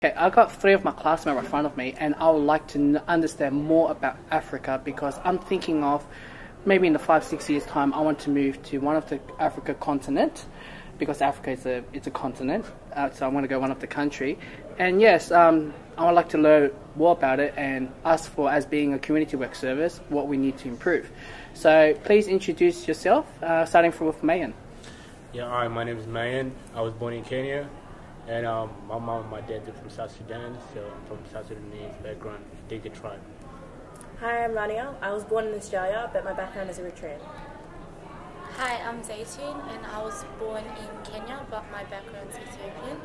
Okay, I got three of my classmates in front of me, and I would like to understand more about Africa because I'm thinking of maybe in the 5-6 years time I want to move to one of the Africa continent because Africa is a continent, so I want to go one of the country. And yes, I would like to learn more about it and ask for, as being a community work service, what we need to improve. So please introduce yourself, starting with Mayan. Yeah, hi, my name is Mayan. I was born in Kenya, and my mom and my dad are from South Sudan, so I'm from South Sudanese background, Dinka tribe. Hi, I'm Rania. I was born in Australia, but my background is Eritrean. Hi, I'm Zaytun, and I was born in Kenya, but my background is Ethiopian.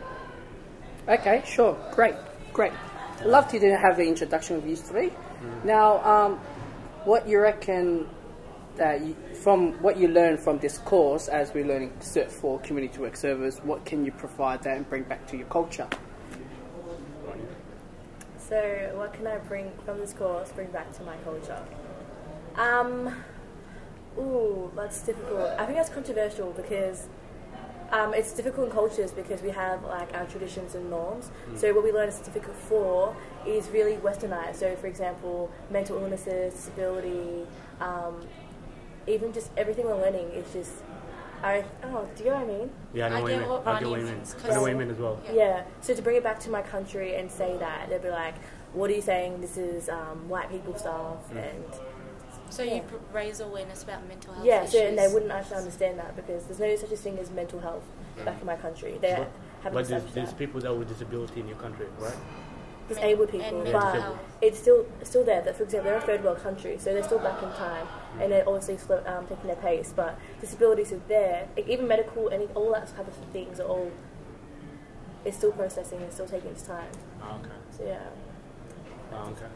Okay, sure, great. Love to have the introduction of these three. Now, what you reckon that from what you learned from this course, as we're learning Cert 4 community work service, what can you provide that and bring back to your culture? So, what can I bring from this course, bring back to my culture? That's difficult. I think that's controversial because it's difficult in cultures because we have like our traditions and norms. So what we learn at Certificate 4 is really westernized. So for example, mental illnesses, disability, even just everything we're learning is just, do you know what I mean? Yeah, I know what you mean. I know what you mean as well. Yeah, so to bring it back to my country and say that, they'll be like, what are you saying? This is white people stuff. And so you raise awareness about mental health issues. issues. And they wouldn't actually understand that because there's no such a thing as mental health back in my country. But there's people that with disability in your country, right? Disabled people, but it's still there. That, for example, they're a third world country, so they're still back in time, and they're obviously taking their pace. But disabilities are there, like, even medical and all that type of things are all. It's still processing and still taking its time. Oh, okay. So yeah. Oh, okay.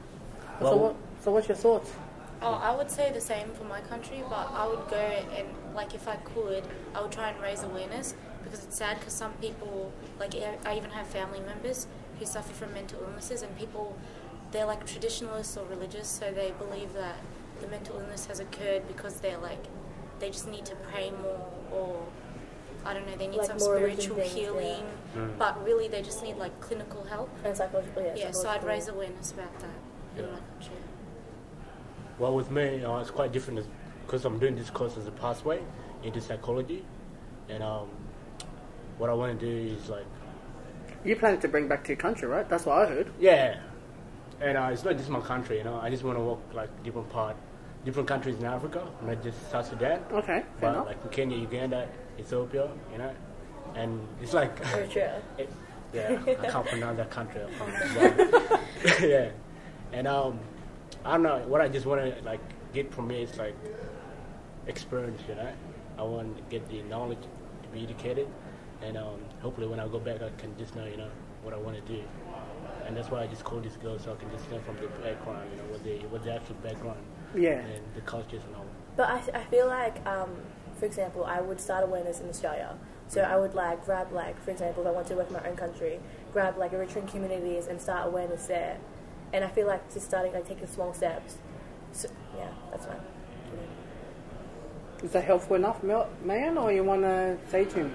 Well, so what's your thoughts? I would say the same for my country, but I would go and, like, if I could, I would try and raise awareness because it's sad because some people, like, I even have family members who suffer from mental illnesses and people, they're like traditionalists or religious, so they believe that the mental illness has occurred because they're like, they just need to pray more or, I don't know, they need like some spiritual healing, but really they just need like clinical help. And psychological, yeah, so I'd raise awareness about that in my country. Well, with me, it's quite different because I'm doing this course as a pathway into psychology, and what I want to do is like. You planning to bring back to your country, right? That's what I heard. Yeah, and it's not just my country, I just want to work like different countries in Africa, not just South Sudan. Okay, fair enough. Like Kenya, Uganda, Ethiopia, and it's like. Eritrea. I can't pronounce that country. Yeah, and I don't know, what I just want to like get from it is like experience, I want to get the knowledge to be educated, and hopefully when I go back I can just know, what I want to do. And that's why I just call this girl so I can just learn from the background, what the actual background and the cultures and all. But I feel like, for example, I would start awareness in Australia. So I would like grab like, for example, if I want to work in my own country, grab like Eritrean communities and start awareness there. And I feel like just starting, like taking small steps. So, yeah, that's fine. Is that helpful enough, Mayan, or you want to say to him?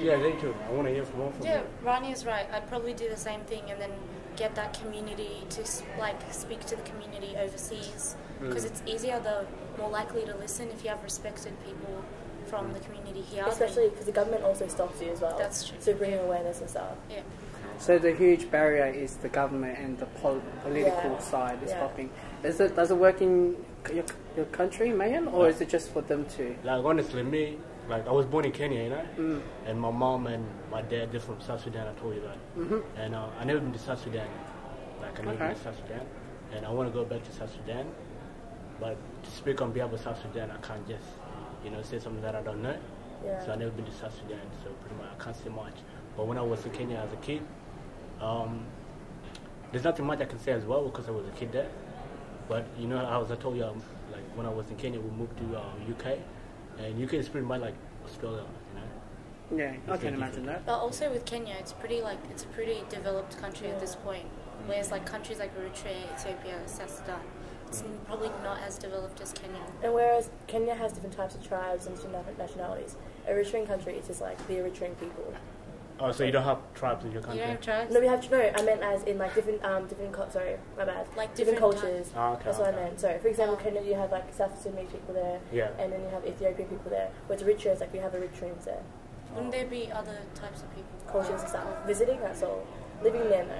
Yeah, Zaytun. I want to hear from him. Yeah, Rani is right. I'd probably do the same thing and then get that community to like speak to the community overseas because it's easier, they're more likely to listen if you have respected people from the community here. Especially because the government also stops you as well. That's true. So bringing awareness and stuff. Yeah. So the huge barrier is the government and the political side is stopping. Does it work in your country, Mayan, or is it just for them to? Like honestly, me, like I was born in Kenya, and my mom and my dad, they're from South Sudan. I told you that, and I never been to South Sudan. Like I never been to South Sudan, and I want to go back to South Sudan. But to speak on behalf of South Sudan, I can't just, say something that I don't know. Yeah. So I never been to South Sudan, so pretty much I can't say much. But when I was in Kenya as a kid, there's nothing much I can say as well because I was a kid there. But as I told you, like when I was in Kenya, we moved to UK, and UK is pretty much like Australia, Yeah, I can imagine that. But also with Kenya, it's a pretty developed country at this point. Whereas like countries like Eritrea, Ethiopia, South Sudan, it's probably not as developed as Kenya. And whereas Kenya has different types of tribes and different nationalities, Eritrean country is just like the Eritrean people. Oh, so you don't have tribes in your You country? don't have tribes? No, we have no. I meant as in like different sorry, my bad. Like different different cultures. Ah, okay, That's what I okay. meant. So, for example, Kenya, you have like South Sudanese people there, Yeah. and then you have Ethiopian people there. What's richer is like we have the Eritreans there. Wouldn't there be other types of people? Cultures and stuff. Visiting, that's all. Living there, no.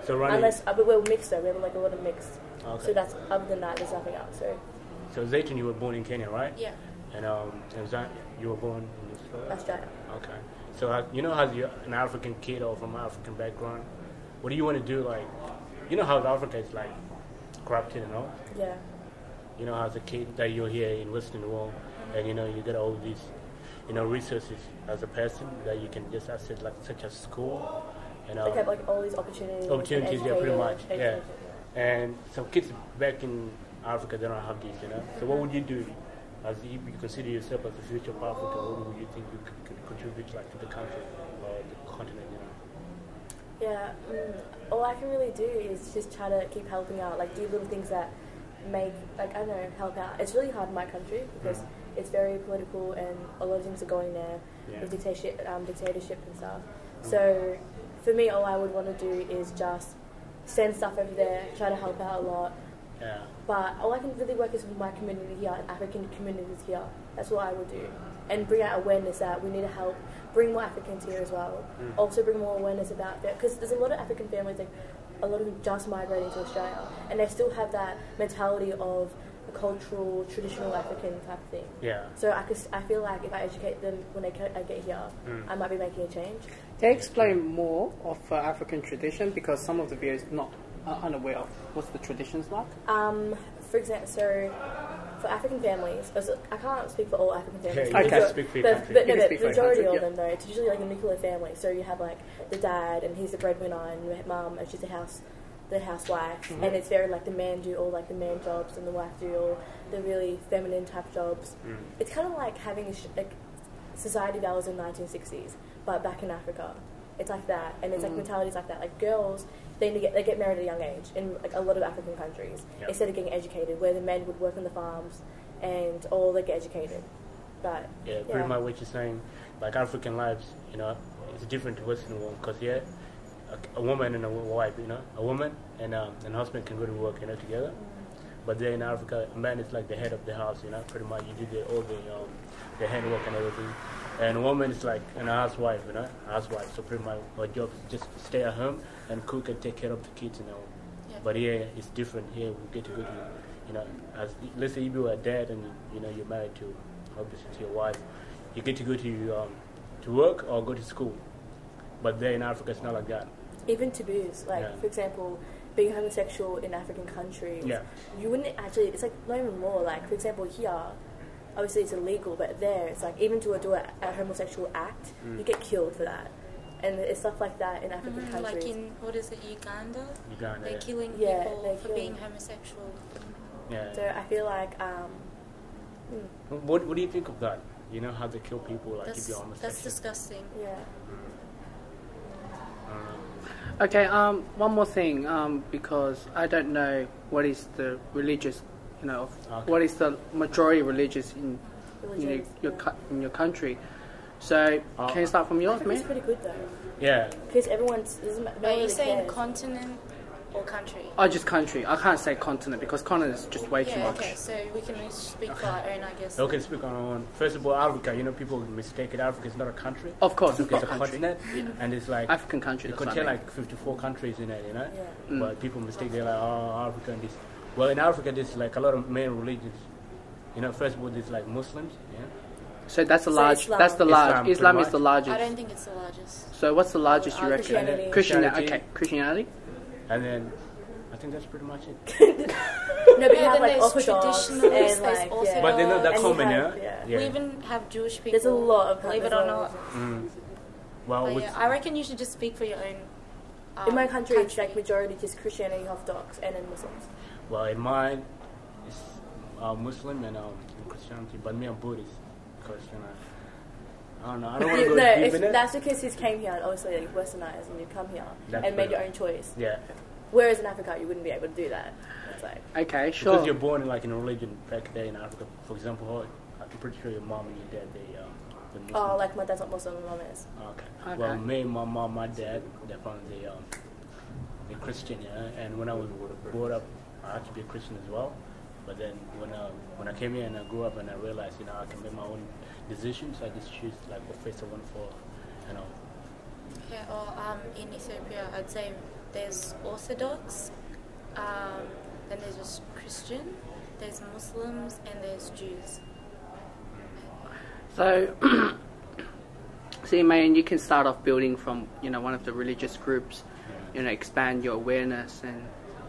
So running. Unless, but we're mixed though. We have like a lot of mixed. Okay. So that's other than that, there's nothing else. So Zayton, you were born in Kenya, right? Yeah. And Tanzania, you were born in Australia. Australia. Okay. So you know, as you're an African kid or from an African background, what do you want to do? Like, you know how Africa is like corrupted and all. Yeah. You know, as a kid that you're here in Western world, and you know you get all these, you know, resources as a person that you can just access, like such as school, and Like have like all these opportunities. opportunities, yeah, pretty much, yeah. education, And some kids back in Africa, they don't have these, you know. So what would you do, as if you consider yourself as the future of Africa? What would you think you could contribute, like, to the country or the continent, you know? Yeah, all I can really do is just try to keep helping out, like do little things that make, like, I don't know, help out. It's really hard in my country because it's very political and a lot of things are going there with dictatorship and stuff. So for me, all I would want to do is just send stuff over there, try to help out a lot. Yeah. But all I can really work is with my community here and African communities here. That's what I would do. And bring out awareness that we need to help bring more Africans here as well. Also bring more awareness about that. Because there's a lot of African families, like a lot of them just migrating to Australia. And they still have that mentality of a cultural, traditional African type of thing. Yeah. So I feel like if I educate them when I get here, I might be making a change. Can you explain more of African tradition? Because some of the viewers not unaware of what's the traditions like. For example, so for African families, I can't speak for all African families. Yeah, you can speak for your but, country. but no, You can the speak for your majority country, of them though, it's usually like a nuclear family. So you have like the dad, and he's the breadwinner, and the mum, and she's the housewife, and it's very like the man do all like the man jobs, and the wife do all the really feminine type jobs. It's kind of like having like society that was in 1960s, but back in Africa. It's like that, and it's like mentalities like that. Like girls, they get married at a young age in like a lot of African countries instead of getting educated, where the men would work on the farms and all they get educated. But Yeah, pretty much what you're saying. Like African lives, you know, it's different to Western world because a woman and a wife, you know, a woman and husband can go to work, you know, together. But there in Africa, a man is like the head of the house, you know, pretty much you do all the handwork and everything. And a woman is like a housewife, you know, so pretty much her job is just to stay at home and cook and take care of the kids, you know. Yeah. But here it's different. Here we get to go to, you know, as let's say you were a dad and you know you're married to, obviously to your wife, you get to go to work or go to school. But there in Africa, it's not like that. even taboos, like for example, being homosexual in African countries, you wouldn't actually. It's like not even law. Like for example, here, obviously it's illegal, but there it's like even to do a homosexual act, you get killed for that. And it's stuff like that in African countries. Like in, what is it, Uganda? Uganda, They're killing Yeah, people they're for killing. being homosexual. Yeah. So I feel like, What do you think of that? You know how they kill people like if That's, you're homosexual. that's disgusting. yeah. Okay, one more thing, because I don't know what is the religious, you know, what is the majority religious in your country. So can you start from yours, Africa's man? pretty good though, Yeah. because everyone's. No Are one you really saying cares. continent or country? Oh, just country. I can't say continent because continent is just way too Yeah, much. okay, so we can only speak for our own, I guess. Okay, speak on our own. First of all, Africa. You know, people mistake it. Africa is not a country. Of course, it's Africa not is a a country. continent, and it's like African country. it That's what I contains mean. like 54 countries in it. You know, Yeah. but people mistake. They're like, oh, Africa and this. Well, in Africa, there's like a lot of main religions. You know, first of all, there's like Muslims. Yeah. So that's the So large. Islam. That's the large. Islam, Islam pretty is the much. largest. I don't think it's the largest. So what's the largest you reckon? Christianity. Christianity. Okay, Christianity. And then I think that's pretty much it. No, but you Yeah, have then like there's Orthodox and traditionalists, like there's also- yeah. But they're not that And you common, have- yeah. We even have Jewish people. There's a lot of believe it there's or a not. lot. Well, But with, yeah, I reckon you should just speak for your own. In my country, it's like majority just Christianity, Orthodox, and then Muslims. well, in mine, it's Muslim and Christianity, but me, I'm Buddhist. Because you know, I don't know. I don't want to go No, deep in it. that's because you came here and obviously like westernized, and you come here That's and made fair. your own choice. Yeah. Whereas in Africa, you wouldn't be able to do that. It's like Okay, sure. Because you're born like in a religion back there in Africa. For example, I'm pretty sure your mom and your dad with Oh, Muslims? like my dad's not Muslim, my mum is. Okay. Well, me, my mom, my dad, they're from the Christian, yeah. And when I was brought up, I had to be a Christian as well. But then when I came here and I grew up and I realized, I can make my own decisions, I just choose like what face I want for, Yeah, or in Ethiopia, I'd say there's Orthodox, then there's just Christian, there's Muslims, and there's Jews. So, see, man, you can start off building from one of the religious groups, expand your awareness and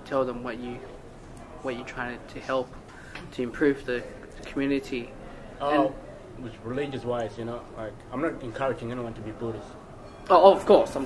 tell them what you're trying to help to improve the community. Which religious wise, like I'm not encouraging anyone to be Buddhist. Oh, of course.